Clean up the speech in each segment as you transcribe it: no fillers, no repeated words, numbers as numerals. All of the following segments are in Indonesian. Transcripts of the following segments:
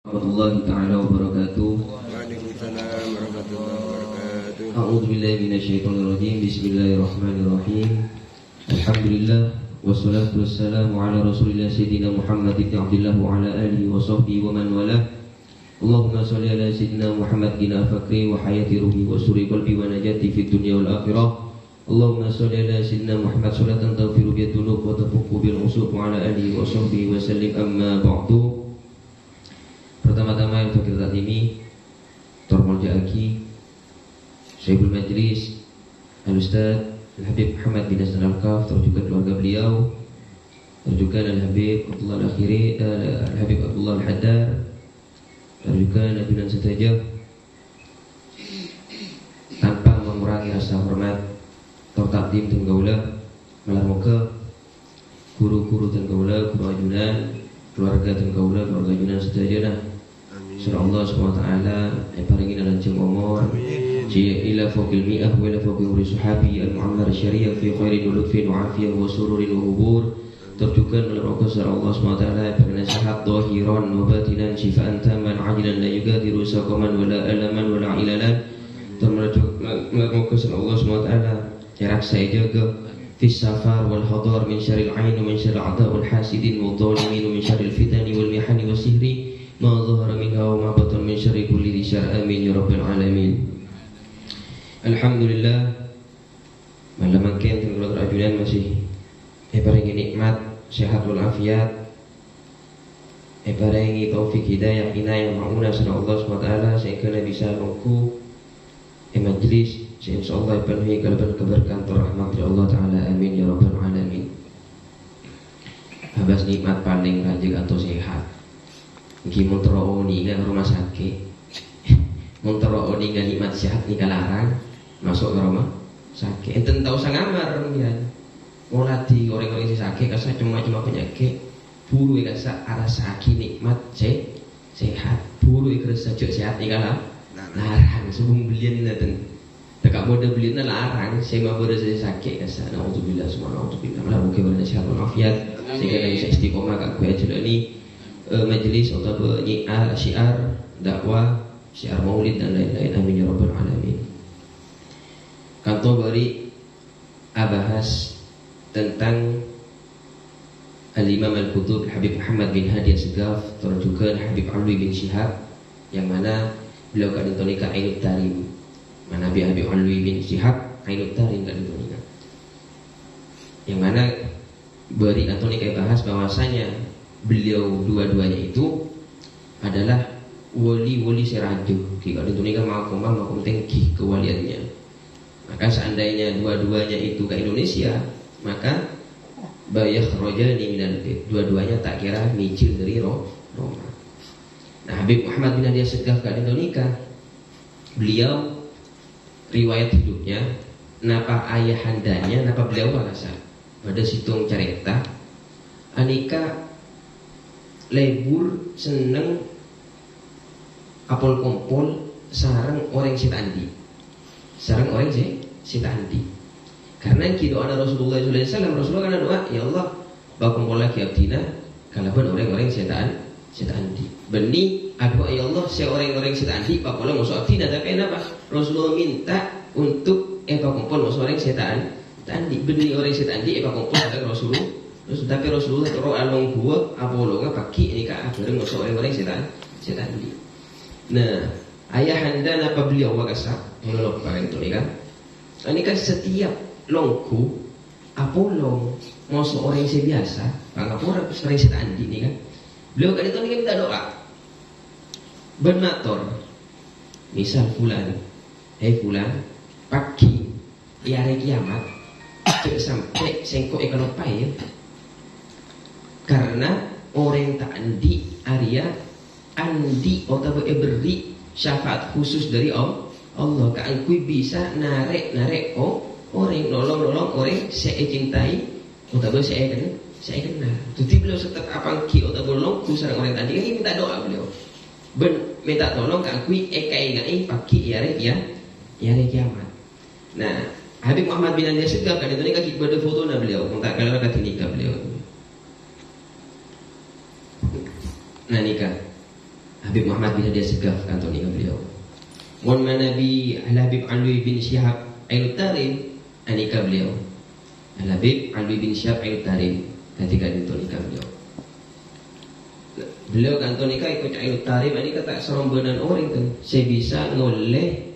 Warahmatullahi ta'ala wabarakatuh. Waalaikumsalam warahmatullahi wabarakatuh. A'udzubillahi minasyaitonirrajim. Bismillahirrahmanirrahim. Alhamdulillah wassalatu wassalamu ala Rasulillah Sayyidina Muhammad ibn Abdullah wa ala alihi wa sahbihi wa man walah. Allahumma shalli ala Sayyidina Muhammad gina fakri wa hayati ruhi wa suri qalbi wa najati fid dunya wal akhirah. Allahumma shalli ala Sayyidina Muhammad salatan taghfiru bid dunub wa tafukku bil usuq wa ala alihi wa sahbihi wa sallim, amma ba'du. Pertama-tama yang fakir takdimi Tormol Ja'aki Syekhul Majlis Al-Ustaz Al-Habib Muhammad bin Hasan Al-Kaf, terjukan keluarga beliau, terjukan Al-Habib Abdullah Al-Akhiri, Al-Habib Abdullah Al-Haddar, terjukan ajudan setajah, tanpa mengurangi rasa hormat tertakdim tenggaula malah muka guru-guru tenggaula, guru ajudan, keluarga tenggaula, keluarga ajudan setajah. Surah Allah SWT paringin lanceng umur jia ila fawqil mi'ah wa ila fawqil umri suhabi al-mu'ammar syariah fi khairin wa lutfin wa afiyah wa sururin wa hubur. Terjukan oleh Rasul surah Allah SWT paringin sehat dohiran wa batinan syifaan taman ajilan la yugadiru saqaman wa la alaman wa la ilalan. Terjukan oleh Rasul surah Allah SWT jarak saya jaga fis safar wal hadar min syaril ain wa min syaril a'da wal hasidin wal dhalimin wa min syaril fitani wal mihani wa sihri ma zahara minha wa ma batan min syarri kulli dhi syarr, amin ya rabbal alamin. Alhamdulillah malam mangken tenggelam ajudan masih paringi nikmat sehat wal afiat, paringi taufik hidayah inayah mauna sana Allah SWT sehingga bisa mengku majlis insyaallah penuhi kalban keberkahan rahmat dari Allah taala, amin ya rabbal alamin. Habis nikmat paling rajin atau sehat Nggih montoro ningan rumah sakit. Montoro ningan nikmat sehat nika larang masuk ke rumah sakit. Enten tau sangamar ya. Mulati orang-orang si sakit kasa cuma penyakit. Buru kasa arah sakit nikmat sehat. Buru kasa sehat nika larang sebelum belian naten. Tekak mode belian larang saya mau berasa sakit kasa. Nauzubillah subhanallahi malah mungkin berada sehat walafiat sehingga bisa istiqomah kak gue aja ini. Majelis atau nyiar, syiar, dakwah, syiar maulid dan lain-lain, amin ya rabbal alamin. Kanto bari abahas tentang Al-Imam Al-Qutub Habib Muhammad bin Hadi As-Segaf, terjukan Habib Alwi bin Syihab, yang mana beliau kadintonika Ainut Tarim. Mana Habib Alwi bin Syihab Ainut Tarim kadintonika. Yang mana beri kantonika bahas bahwasanya beliau dua-duanya itu adalah wali-wali serajuk. Jika dituliskan makom tinggi kewaliannya. Maka seandainya dua-duanya itu ke Indonesia, maka bayah rojani minal bait. Dua-duanya tak kira micil dari Roma. Nah, Habib Muhammad bin Hadi As-Segaf ke Indonesia, beliau riwayat hidupnya, napa ayahandanya, napa beliau merasa pada situng cerita, anika lebur seneng apol kompol sarang orang sitandi, sarang orang sitandi. Karena doa Rasulullah SAW, Rasulullah kan doa, ya Allah, bakum pola kiabdina kalaban orang-orang sitandi. Benih aku ya Allah, seorang-orang sitandi, bakulah masuk abdina. Tapi kenapa? Rasulullah minta untuk bakum pol masuk orang sitandi. Benih orang sitandi, bakum pol ada Rasulullah. Terus tapi Rasulullah terus along gua apolonga kaki ini kan akhirnya masuk orang-orang setan di. Nah, ayahanda napa beliau wakasa monolog pakai itu kan. Ini kan setiap longku apolong masuk orang biasa, pangapura sering setan di ini kan. Beliau kan itu minta doa. Bermator. Misal fulan, fulan, pagi hari kiamat sampai sengkok ikan opai ya. Karena orang tak andi Arya andi atau beri syafaat khusus dari Allah. Kan kui bisa narek orang nolong orang saya cintai atau saya kenal. Jadi beliau tetap apa ki atau nolong kusar orang tadi kan minta doa beliau. Minta tolong kan kui ekai pagi ya kiamat. Nah, Habib Muhammad bin Hadi As-Segaf kan itu ni kaki pada foto na beliau. Tak kalau kata nikah beliau. Nah nikah Habib Muhammad bin Hadi Segaf kantor nikah beliau. Mun Nabi Al-Habib Alwi bin Syihab Al-Tarim nikah beliau. Al-Habib Alwi bin Syihab Al-Tarim ketika kantor nikah beliau. Beliau kantor nikah ikut Al-Tarim ini kata serombonan orang kan. Saya bisa ngoleh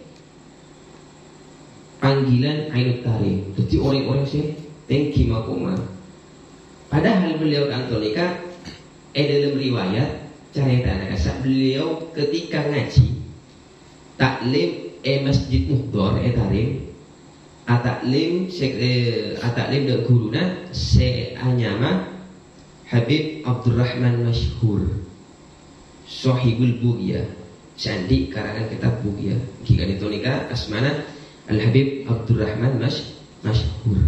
panggilan Al-Tarim. Jadi orang-orang saya tengki makuma. Padahal beliau kantor nikah dalam riwayat cerita kasar beliau ketika ngaji taklim masjid Muhdar Tarim ataklim de guruna se anyama Habib Abdurrahman Masyhur Sahibul Bughya sandi karangan kitab Bughya jika itu nikah asmana Al Habib Abdurrahman Masyhur.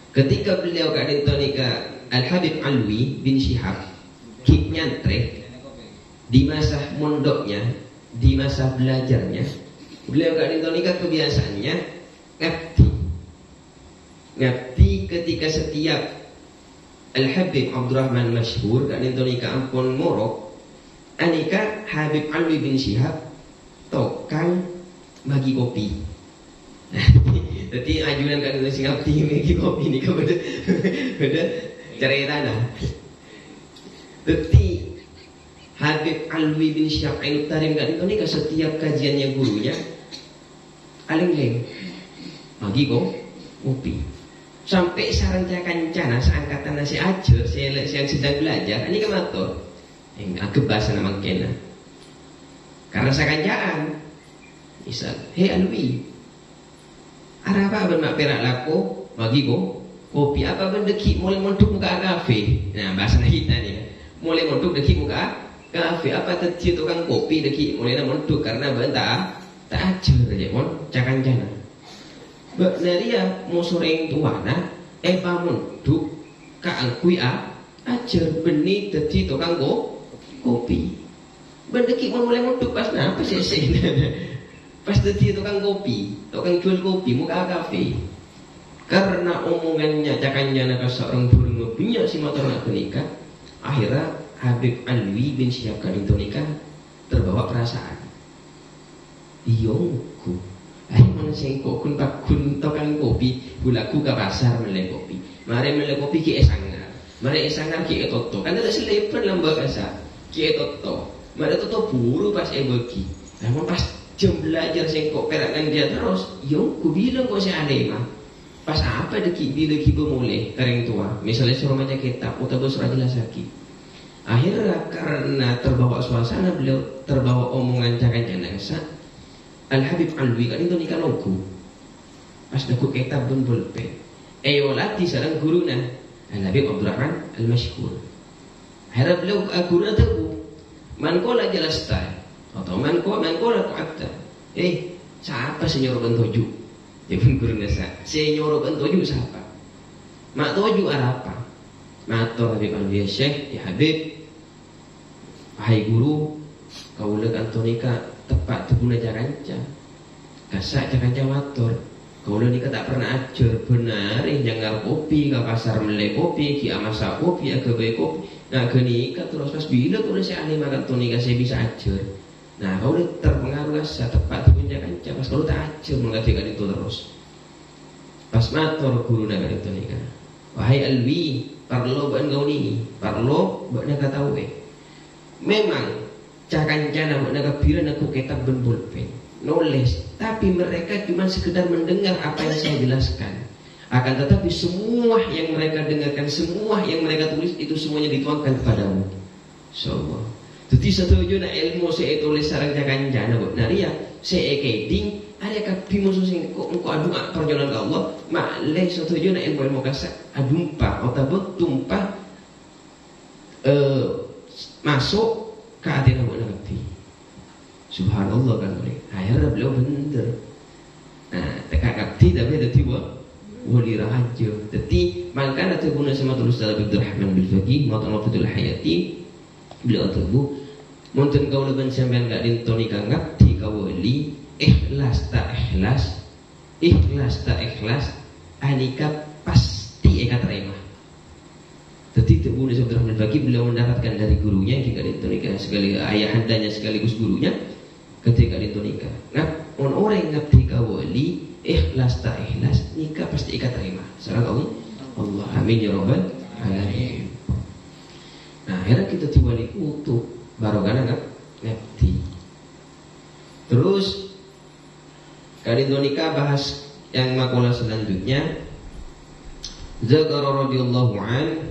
Ketika beliau kadin nikah Al Habib Alwi bin Syihab Kik nyantre di masa mondoknya, di masa belajarnya, beliau kadin nikah kebiasaannya ngabdi ketika setiap Al Habib Abdurrahman Masyhur kadin nikah ampun morok anika Habib Alwi bin Syihab tokang bagi kopi. Jadi ajunan kan itu ngabdi bagi kopi ini kepada cerita dah. Jadi Habib Alwi bin Syihab Al-Tarim kan itu nikah setiap kajiannya gurunya aling-aling bagi kopi. Sampai sarannya kancana seangkatan nasi ajar saya yang sedang belajar ini kematur agak bahasa nama kena karena saya kancaan misal hei Alwi ada apa benar perak laku bagi kopi apa benda ki mulai montuk muka kafe. Nah bahasa kita nih mulai montuk deki muka kafe apa tadi tukang kopi deki mulai montuk karena benda tak ajar aja mon cakan jana. Benaria mau soreng tuana montuk ka angkui ajar benih tadi tukang kopi. Benda ki mulai montuk pas apa sih pas tadi tukang kopi, tukang jual kopi muka kafe. Karena omongannya cakannya nak seorang burung ngopinya si motor nak nikah, akhirnya Habib Alwi bin Syihab kadin nikah terbawa perasaan. Iyongku, mana sengkok kun pakun tukang kopi, bulaku ke pasar melek kopi. Mari melek kopi ki esangar, mari esangar ki etoto. Kan ada selepen lambak kasar, ki etoto. Mari toto buru pas bagi. Namun pas jam belajar sengkok perakan dia terus, iyongku bilang kok saya alema. Pas apa deki bila kibo mulai kareng tua misalnya suruh baca kitab atau surah jelas lagi akhirnya karena terbawa suasana beliau terbawa omongan cakan janangsa Al Habib Alwi kan itu nikah logo pas daku kitab pun bolpen lati sarang guruna Al Habib Abdurrahman Al Masyhur akhirnya beliau guruna tebu mankola jelas tay atau mankola kuatta siapa senyor bentoju ya pun guru nasa saya nyuruh bentoju siapa mak toju apa matur Habib Alwi Syekh ya Habib wahai guru kau lekan tonika tepat teguna jaranca kasak jaranca matur kau lekan tak pernah ajar benar jangan kopi ke pasar melek kopi ki amasa kopi ke bayi kopi nah kenika terus pas bila kau saya ahli makan tonika saya bisa ajar. Nah, kau terpengaruh rasa tepat punya kanca pas kau tak aja mengatakan itu terus. Pas matur guru naga itu nih kan. Wahai Alwi, parlo ban kau ni, parlo ban naga tahu Memang cakan-cana ban naga pira aku kitab ben pulpen, knowledge, tapi mereka cuma sekedar mendengar apa yang saya jelaskan. Akan tetapi semua yang mereka dengarkan, semua yang mereka tulis itu semuanya dituangkan kepadamu. Insyaallah. Jadi setuju na ilmu saya tulis sarang cakan jana buat naria saya keding ada kapi musuh sing kok adu perjalanan ke Allah makleh setuju na ilmu kasak adumpa atau tumpah masuk ke hati kamu nanti. Subhanallah kan boleh. Akhirnya beliau bener. Nah teka kapti tapi ada tiba wali raja. Jadi makanya tu guna sama tulis dalam Abdurrahman bin Faqih maupun Fathul Hayati. Beliau tebu monten kau leban sampean gak dintoni kangap di kau wali ikhlas tak ikhlas anika pasti eka terima. Jadi Ibnu Abdurrahman Al-Baqi, beliau mendapatkan dari gurunya ketika nikah sekali ayahandanya sekaligus gurunya ketika nikah. Nah, orang ngerti wali ikhlas tak ikhlas nikah pasti ikat terima. Sareng Allah. Amin ya rabbal alamin. Nah, akhirnya kita tiwali utuh baru kan ngerti. Terus kali nikah bahas yang makalah selanjutnya. Zakara radhiyallahu an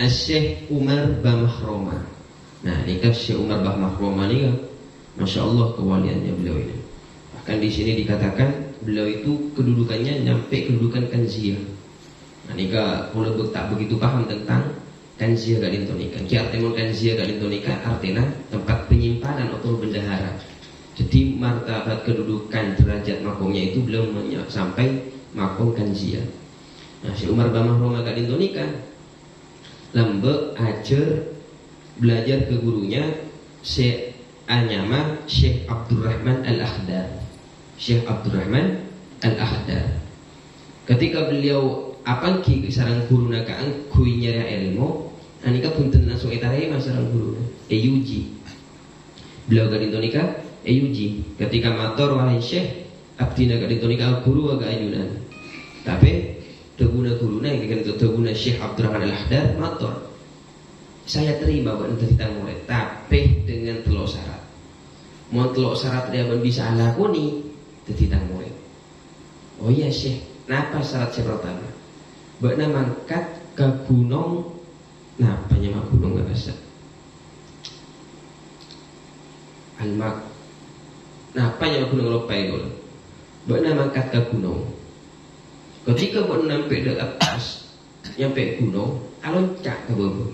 Syekh Umar bin Mahroma. Nah, nikah Syekh Umar bin Mahroma ini, masya Allah kewaliannya beliau ini. Bahkan di sini dikatakan beliau itu kedudukannya nyampe kedudukan kanziah. Nah, nikah kalau tak begitu paham tentang kanziah kali nikah. Ki artinya kanziah kali nikah artinya tempat penyimpanan atau bendahara. Jadi martabat kedudukan derajat makomnya itu belum sampai makom kanziah. Nah, Syekh Umar bin Mahroma kali nikah lambe ajar belajar ke gurunya Syekh Anyama Syekh Abdurrahman Al-Akhdar. Syekh Abdurrahman Al-Akhdar. Ketika beliau apa ki sarang guru nakaan kui nyari ilmu, anika punten langsung etarai sarang guru EUG. Beliau kali nikah EUG. Ketika matur wahai Syekh abdina kali nikah guru agak ayunan. Tapi teguna guruna yang kita teguna Syekh Abdurrahman Al-Akhdar matur. Saya terima buat cerita murid, tapi dengan telok syarat. Mau telok syarat dia pun bisa lakoni cerita murid. Oh iya Syekh, napa syarat saya pertama? Bakna mangkat ke gunung, napa nyama gunung gak bisa? Almak, napa nyama gunung lopai gol? Bakna mangkat ke gunung. Ketika buat sampai di atas, nyampe gunung, aloncak ke bawah.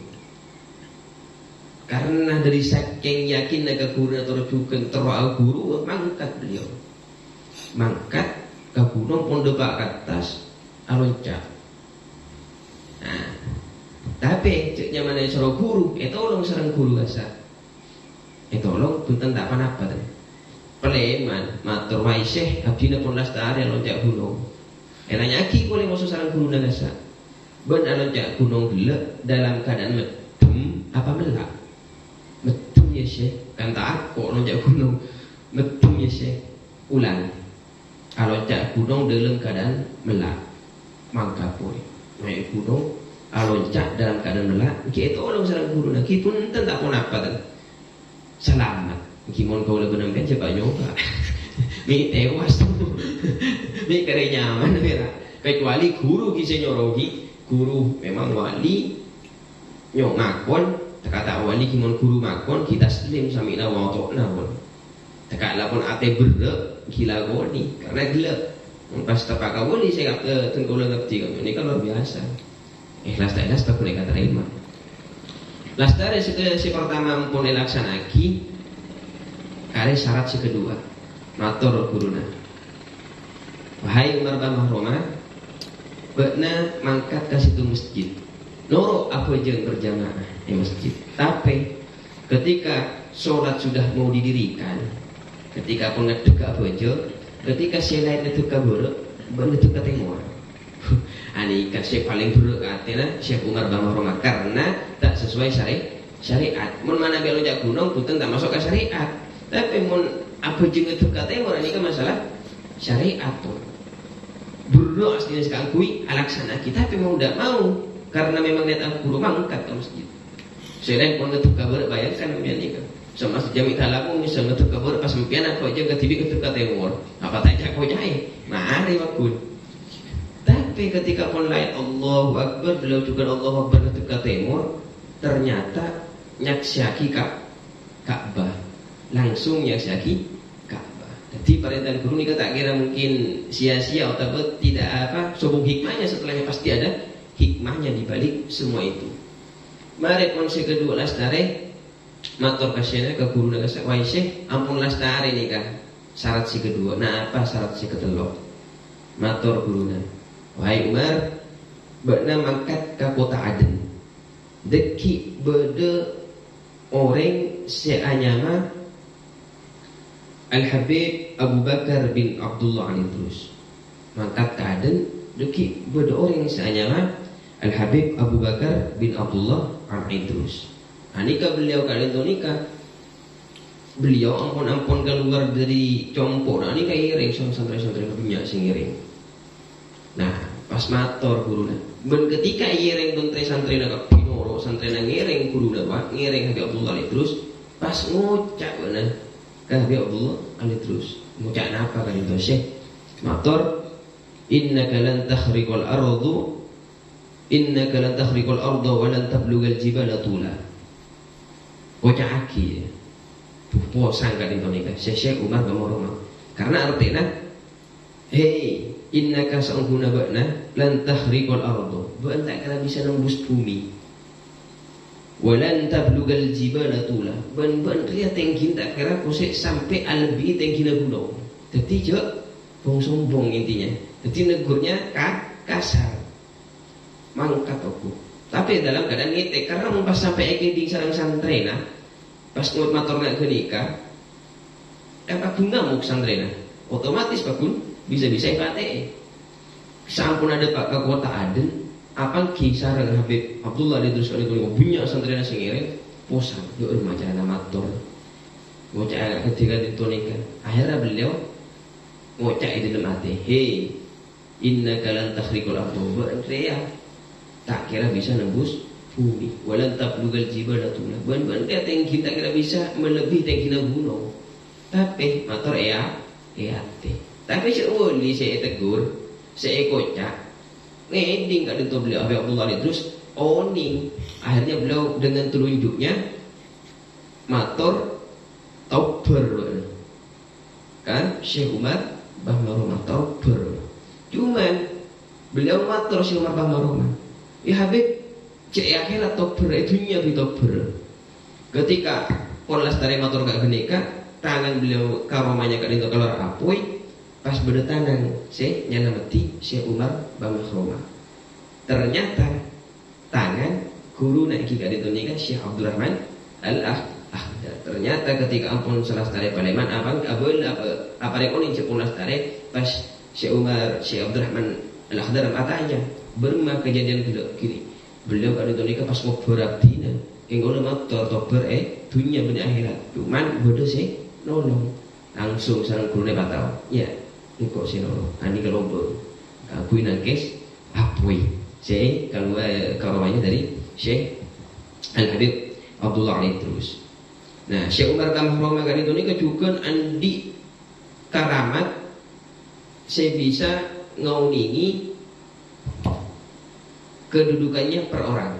Karena dari saking yakin naga guru atau rujukan terwal guru, mangkat beliau. Mangkat ke gunung pun depak ke atas, aloncak. Nah, tapi ceknya mana suruh guru, tolong serang guru asal. Tolong punten tak apa-apa tadi. Peleman, matur wai Syekh, abdina pun lastari aloncak gunung. Enaknya aki boleh masuk sarang gunung nagasa. Ben alonjak gunung gelap dalam keadaan medem apa melak? Medem ya Syekh. Kan tak aku alonjak gunung medem ya Syekh. Ulang. Alonjak gunung dalam keadaan melak. Mangka boleh. Naik gunung alonjak dalam keadaan melak. Kita orang sarang gunung lagi pun tak pun apa tadi. Selamat. Gimana kau lebih nampak coba nyoba. Mi tewas tu. Mi kere nyaman vera. Kecuali guru kisah nyorogi, guru memang wali nyok ngakon, kata wali kimon guru ngakon kita selim samina watokna pun. Tekak lapon ate berek gila goni karena gelap. Pas tepak wali saya tengkola ngerti kamu ini kan luar biasa. Ikhlas tak ikhlas tak boleh kata terima. Lastare si pertama pun dilaksanaki, kare syarat si kedua. Matur guruna. Wahai Umar bin Mahroma, bakna mangkat ke situ masjid. Noro apa aja yang berjamaah di masjid. Tapi ketika sholat sudah mau didirikan, ketika pun ngedek apa aja, ketika saya lain ngedek kabur, ngedek ke timur. Ani kasih paling buruk artinya Syekh Umar bin Mahroma karena tak sesuai syariat. Mun mana belonjak gunung punten tak masuk ke syariat. Tapi mun apa jeung itu katanya orang ini kan masalah syariat tuh. Dulu aslinya sekarang kui alaksana kita tapi mau tidak mau karena memang niat aku guru mangkat ke masjid. Selain pun ngetuk kabar bayarkan kemudian ini kan. Sama sejami talaku misal ngetuk kabar pas mimpian aku aja ke TV ngetuk timur. Apa tak kau jahit? Mari wakun. Tapi ketika pun lain Allahu Akbar beliau juga Allahu Akbar ngetuk timur ternyata nyaksiaki Ka'bah. Langsung nyaksiaki Ka'bah. Jadi perintah guru ini tak kira mungkin sia-sia atau tidak apa sombong hikmahnya setelahnya pasti ada hikmahnya di balik semua itu. Mari pun si kedua lastare matur kasyana ke guru naga wahai Syekh ampun lastare nih kan syarat si kedua. Nah apa syarat si ketelok? Matur guruna wahai Umar bakna mangkat ke kota Aden. Deki bede orang seanyama Al-Habib Abu Bakar bin Abdullah al-Idrus mangkat ke Aden deki bede orang seanyama Al Habib Abu Bakar bin Abdullah Al-Idrus. Nikah beliau kali itu nikah. Beliau ampun keluar dari compor. Nikah iring sama santri-santri punya sing iring. Nah, pas matur guruna. Ben ketika iring santri nak pinoro santri nang iring guruna Pak, ngiring Habib Abdullah Al-Idrus pas ngucap bener. Habib Abdullah Al-Idrus. Ngucap apa kan itu Syekh? Matur innaka lan takhriqal ardu innaka lan takhriqal arda wa lan tablughal jibala tula. Bocah aki posang kan itu nikah Syekh Umar Bamoroma. Karena artinya hei innaka sa'ungguna ba'na lan takhriqal arda, bukan tak kala bisa nembus bumi, wa lan tablughal jibala tula, ban dia tinggi tak kira kosek sampai lebih tinggi gunung. Jadi jo bong sombong intinya. Jadi negurnya kasar mangkat aku. Tapi dalam keadaan ngitek karena pas sampai di sarang santrena pas ngut matur nak kenika apa ngamuk santrena otomatis bakun bisa-bisa ipate sampun ada pak ke kota Aden apa kisah dengan Habib Abdullah Al-Idrus kalau punya santrena sing ngiring posang yo remaja matur ngocak ketika ditonika akhirnya beliau ngocak di dalam hati hei innaka lan takhriqul arda berkreya tak kira bisa nembus bumi walan tablughal jibala tula ban dia tinggi tak kira bisa melebihi tinggi gunung tapi matur tapi seuli saya tegur saya kocak ngeding kat itu beliau Habib Abdullah Al-Idrus oning akhirnya beliau dengan telunjuknya matur tauber kan Syekh Umar Bahmaroma tauber cuman beliau matur Syekh Umar Bahmaroma ya Habib cek akhirat tauber dunia bi tauber ketika pon lestari matur gak genika tangan beliau karomanya kat itu keluar apoi pas berdatangan saya nyelamati Syekh Umar Bahmaroma ternyata tangan guru naik kat itu nikah Syekh Abdurrahman Al-Akhdar. Ternyata ketika ampun selastare Paleman abang apa rekoning cek lastare pas Syekh Umar Syekh Abdurrahman Al-Akhdar matanya berma kejadian gini beliau kan itu nikah pas mau berabdina engkau motor tober dunia benih akhirat cuman bodoh sih nolong langsung sarang guru batal ya engkau sih nolong ani kelompok aku nangkes apui saya kalau karawanya dari Syekh Al-Habib Abdullah Al-Idrus. Nah Syekh Umar Bahmaroma kan itu nikah juga andi karamat saya bisa ngauningi kedudukannya per orang.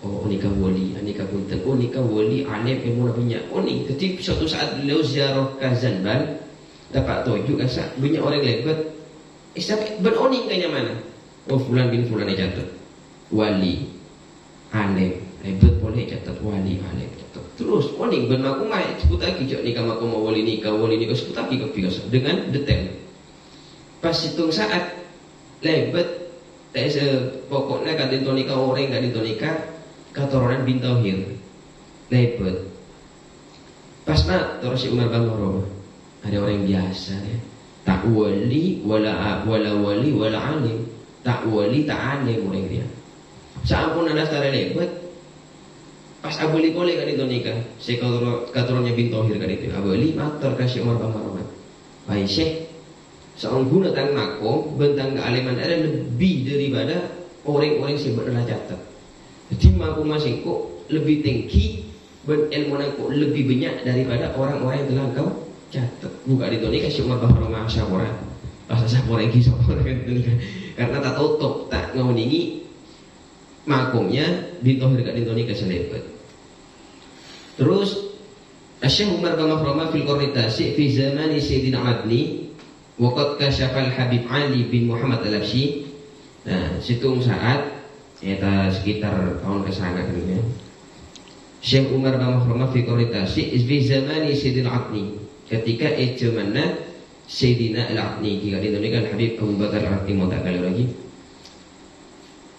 Oh nikah wali, nikah punten, oh nikah wali alim ilmu punya. Oh nih, ketika suatu saat beliau ziarah ke Zanban, dapat tujuh kasa banyak orang lewat. Isap beroning kayaknya mana? Oh fulan bin fulan catat wali alim, hebat boleh catat wali alim catat. Terus oning ben aku mai sebut lagi cok nikah aku mau wali nikah sebut lagi kebiasa dengan detail. Pas hitung saat lebat pokoknya kata tonika orang kata tonika katoran bin Tauhir lebat pas nak terus si Umar Bahmaroma ada orang yang biasa ya tak wali wala wali wala alim tak wali tak alim orang dia sampun ada setara lebat pas abuli boleh kata tonika si katorannya bin Tauhir kata itu abuli mater kasih Umar Bahmaroma baik Syekh seorang guna tang makom bentang kealiman ada lebih daripada orang-orang yang berada catat. Jadi makom masing kok lebih tinggi ben ilmu kok lebih banyak daripada orang-orang yang telah kau catat. Bukan itu nih kasih Umar Bahmaroma syawara. Bahasa syawara iki syawara karena tak tutup tak ngawuningi makomnya bin Tauhir kat Indonesia selebat. Terus Syekh Umar Bahmaroma fil Qarnitasi fi zamani Sayyidina Adni waqad kasyafal Habib Ali bin Muhammad Al-Habsyi. Nah, situng saat eta sekitar tahun kesana kan ya. Syekh Umar Bahmaroma fi Qarnitasi fi zamani Sayyidina Adni ketika zamanna Sayyidina Al-Adni jika Indonesia kan Habib Abu Bakar Al-Adni mau tak kali lagi.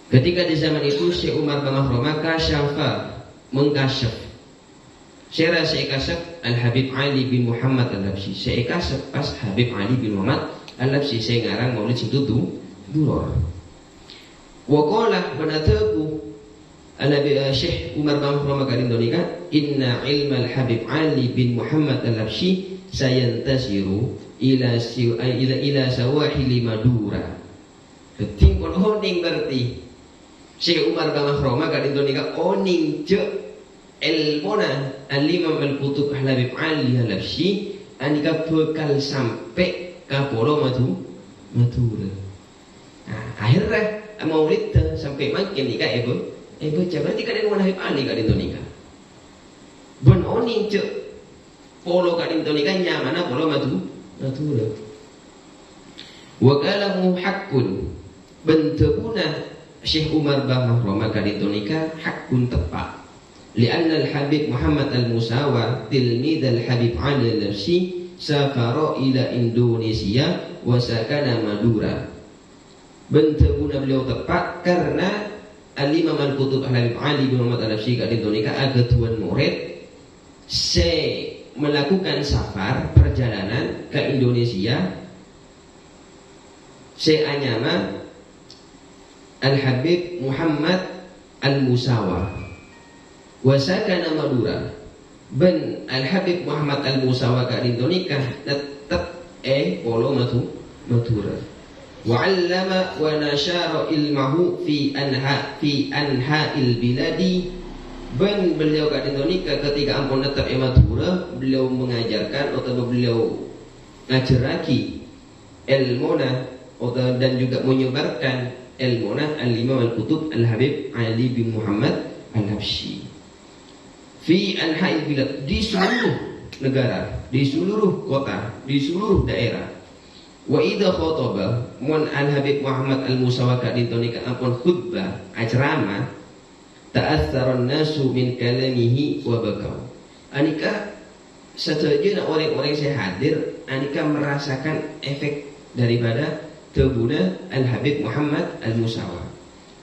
Ketika di zaman itu Syekh Umar Bahmaroma kasyafa mengkasyaf saya kasaf Al-Habib Ali bin Muhammad Al-Habsyi. Saya kasaf pas Habib Ali bin Muhammad Al-Habsyi saya ngarang maulid situ duror. Wa qala banataku Nabi Syekh Umar bin Mahrum Indonesia, inna ilmal Habib Ali bin Muhammad al-Habsyi sayantasiru ila sawahili Madura. Keting kon honing berarti Syekh Umar bin Mahrum Indonesia oning je ilmona al-Imam al-Qutub Habib Ali al-Habsyi anika bekal sampai ke Pulau Madura. Nah, akhirnya maulid sampai makin nikah baca berarti kan ada Habib Ali kat Indonesia. Ben oning cek polo kat Indonesia nyamana polo Madura. Wa kalamu haqqun bentukuna Syekh Umar bin Mahrum kat Indonesia haqqun tepat. Lianna al-Habib Muhammad al-Musawa tilmid al-Habib Ali al-Habsyi safara ila Indonesia wa sakana Madura. Bentukuna beliau tepat karena Al-Imam Al-Qutub Habib Ali bin Muhammad al-Habsyi kat Indonesia agak tuan murid melakukan safar perjalanan ke Indonesia anyama Al-Habib Muhammad Al-Musawa wasakana Madura ben Al-Habib Muhammad Al-Musawa kat Indonesia tetap polo Madura. Wa'allama wa nasyara ilmahu fi anha'il biladi. Ben beliau kat Indonesia ketika ampun tetap Madura, beliau mengajarkan atau beliau ngajaraki ilmuna dan juga menyebarkan ilmuna al-Imam al-Qutub al-Habib Ali bin Muhammad al-Habsyi fi anha'il bilad, di seluruh negara, di seluruh kota, di seluruh daerah. Wa idza khataba mun al-Habib Muhammad al-Musawa kat Indonesia ampun khutbah ceramah ta'athara an-nasu min kalamihi wa bakau. Anika setuju orang-orang saya hadir anika merasakan efek daripada tebuna al-Habib Muhammad al-Musawa.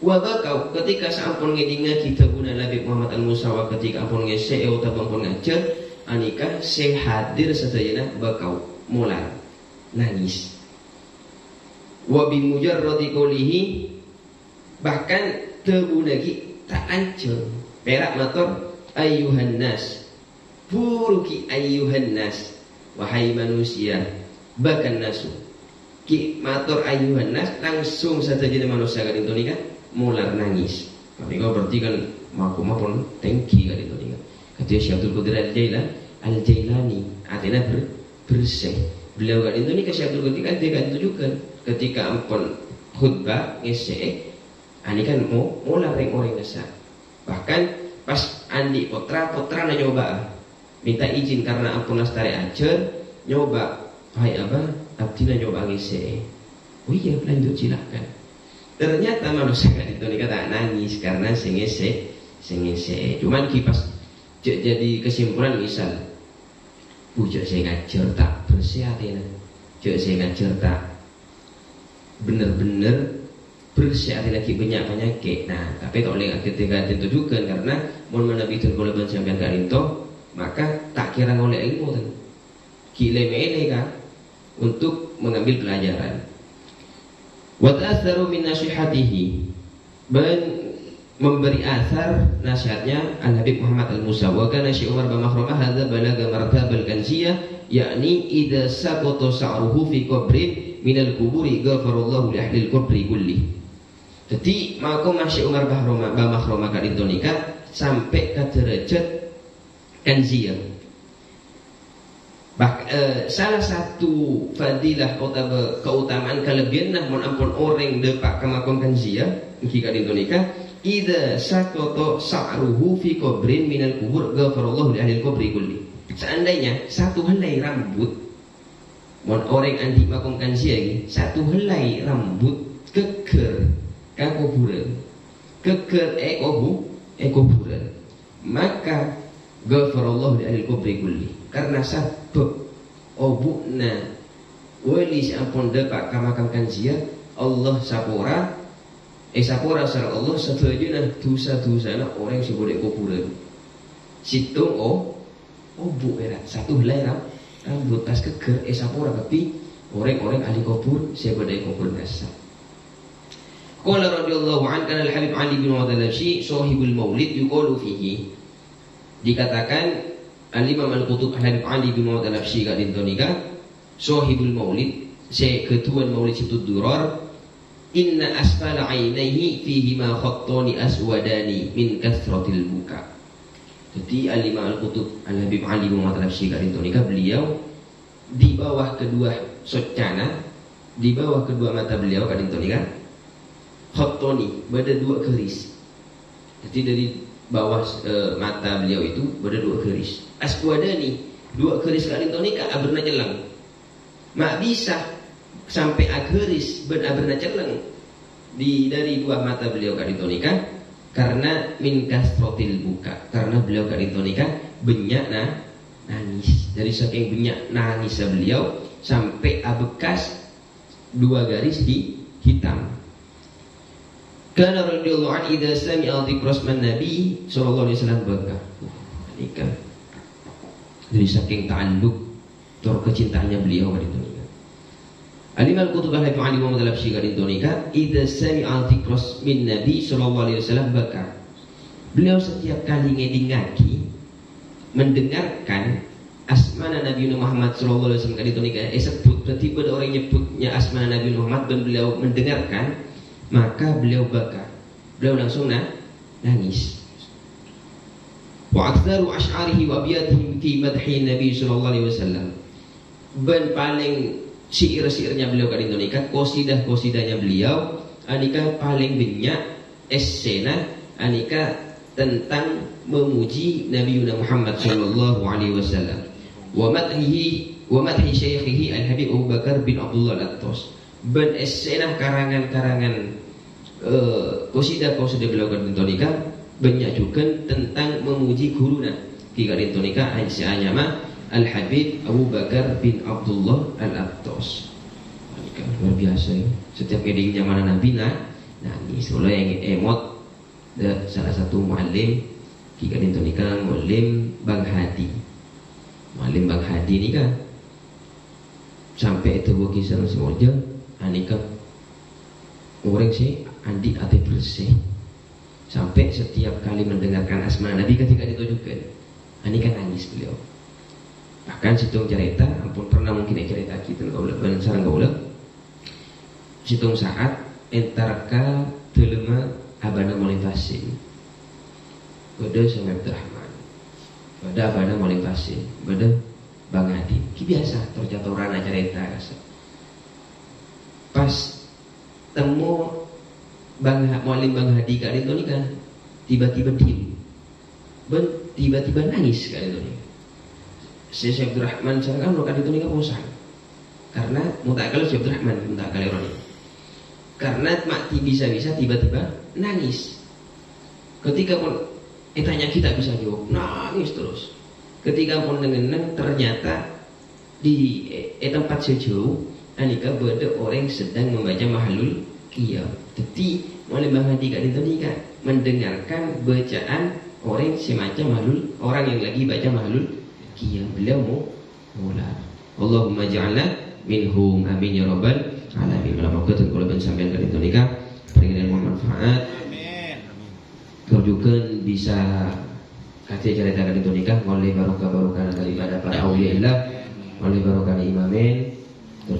Wa bakau ketika sampun ngedinga kita guna al-Habib Muhammad al-Musawa ketika ampun ngese utawa ampun ngajar anika saya hadir setuju bakau mular nangis. Wa bi mujarradi qoulihi bahkan tebu lagi tak ancur perak matur ayyuhan nas buruki ayyuhan nas wahai manusia bahkan nasu ki matur ayyuhan nas langsung saja jadi manusia kan itu kan mular nangis. Tapi kau berarti kan maupun tengki kan itu kan kata Syekh Abdul Qadir Al-Jailani artinya bersih. Beliau kan itu Syekh Abdul Qadir kan dia kan tunjukkan ketika ampun khutbah ngese ani kan mau lareng-orang nasa. Bahkan pas andi potra na nyoba minta izin karena ampun lastari ajar nyoba hai abah abdi na nyoba ngese. Oh iya lanjut silakan. Ternyata manusia kan itu tak nangis karena sengese. Cuman kipas jadi kesimpulan misal bujak saya ngajar tak bersih hati jok saya ngajar tak benar-benar bersih hati lagi banyak penyakit. Nah tapi tak boleh ketika ditujukan karena mau menabitkan kalau sampai karinto maka tak kira oleh ilmu kan kile mele kan untuk mengambil pelajaran. Wa ta'atharu min nasihatihi ban memberi asar nasihatnya Al-Habib Muhammad Al-Musawa kana Syekh Umar bin Mahrum hadza balaga martabal kanziyah yakni idza saqata sa'ruhu fi qabrin minal kuburi ghafarallahu li ahli al-qabri kulli. Jadi maka Syekh Umar bin Mahrum kat Indonesia sampai ke derajat kanziyah. Salah satu fadilah atau keutamaan kelebihan mun ampun orang depak ke makam kanziyah iki kat Indonesia idza saqata sa'ruhu fi qabrin minal kubur ghafarallahu li ahli al-qabri kulli. Seandainya satu helai rambut mun orang andi makam kanziyah iki satu helai rambut keker ka kuburan keker kuburan maka ghafarallahu li ahli al-qabri kulli karena sabab obuna wali sampun depak ka makam kanziyah Allah sapora sareng Allah sedayana dosa-dosana orang sing boleh kuburan situng obu era satu helai rambut pas keger sapora tapi orang-orang ahli kubur saya boleh kubur nasa. Qala radhiyallahu anhu kana al-Habib Ali bin Muhammad al-Habsyi sahibul maulid yuqalu fihi. Dikatakan Al-Imam Al-Qutub Habib Ali bin Muhammad al-Habsyi kat dintonika sahibul maulid, ketuan maulid Situd Durar, inna asfala ainaihi fihi ma khattani aswadani min kasratil buka. Jadi Al-Imam Al-Qutub Al-Habib Ali bin Muhammad al-Habsyi kat dintonika, beliau di bawah kedua socana, di bawah kedua mata beliau kat dintonika khattoni, ada dua keris. Jadi dari bawah mata beliau itu ada dua keris. Aswadani, dua keris kali tonika aberna celang. Mak bisa sampai keris aberna celang dari buah mata beliau kali tonika karena min kasrotil buka, karena beliau kali tonika banyak nangis. Dari saking banyak nangis beliau sampai bekas dua garis hitam. Karena radhiyallahu anhu idza sami'a dzikra asman Nabi sallallahu alaihi wasallam baka. Nikah. Dari saking ta'alluq tor kecintaannya beliau pada itu nikah. Al-Imam Al-Qutub Al-Habib Ali Muhammad al-Habsyi pada itu nikah, idza sami'a dzikra asmin Nabi sallallahu alaihi wasallam baka. Beliau setiap kali ngedingaki mendengarkan asmana Nabi Muhammad sallallahu alaihi wasallam pada itu nikah, sebut berarti pada orang nyebutnya asmana Nabi Muhammad dan beliau mendengarkan, maka beliau baka, beliau langsung nangis. Wa aktsaru asy'arihi wa abiyatihi fi madhi Nabi sallallahu alaihi wasallam. Ben paling syair-syairnya beliau kan Indonesia, qasidah-qasidahnya beliau anika paling banyak esena anika tentang memuji Nabi Muhammad sallallahu alaihi wasallam. Wa madhi syaikhihi Al-Habib Abu Bakar bin Abdullah Al-Attas. Ben esena karangan-karangan qasidah-qasidah beliau kan Indonesia banyak juga tentang memuji guruna Ki Karintonika Aisyah Al-Habib Abu Bakar bin Abdullah Al-Attas. Luar biasa ya. Setiap ngedingnya mana Nabi nangis. Soalnya yang emot salah satu muallim Ki Karintonika, muallim Bang Hadi. Muallim Bang Hadi ini kan sampai itu kisah semuanya anika orang sih andi ate bersih. Sampai setiap kali mendengarkan asma Nabi ketika ditujukan ini kan nangis beliau. Bahkan situng cerita, ampun pernah mungkin cerita kita dan sarang gaula situng saat entarka telema abana motivasi pada Syekh Abdurrahman, pada abana motivasi, pada Bang Hadi. Ki biasa terjaturan cerita pas temu muallim Bang Hadi kali itu nih kan tiba-tiba diem, tiba-tiba nangis kali itu nih. Syekh Abdurrahman sekarang kan kali itu nih kan bosan karena mutakal Syekh Abdurrahman mutakal ironi karena mati bisa-bisa tiba-tiba nangis. Ketika pun tanya kita bisa jawab nangis terus. Ketika pun dengenan ternyata di tempat sejauh anika ada orang sedang membaca mahlul qiyam. Jadi oleh Bang Hadi kat itu mendengarkan bacaan orang semacam mahlul, orang yang lagi baca mahlul qiyam. Beliau mula Allahumma ja'alna minhum amin ya rabbal alamin. Alhamdulillah kalau ben sampean kat itu nikah berikan manfaat. Amin. Kau juga bisa kasih cerita kat itu nikah oleh barokah daripada para auliya, oleh barokah imamin.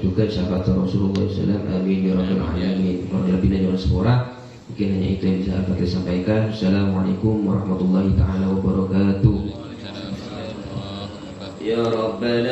Juga sahabat Rasulullah SAW. Amin ya rabbal alamin. Lebih dari sepora. Mungkin hanya itu yang bisa saya sampaikan. Assalamualaikum warahmatullahi taala wabarakatuh. Ya Rabbana.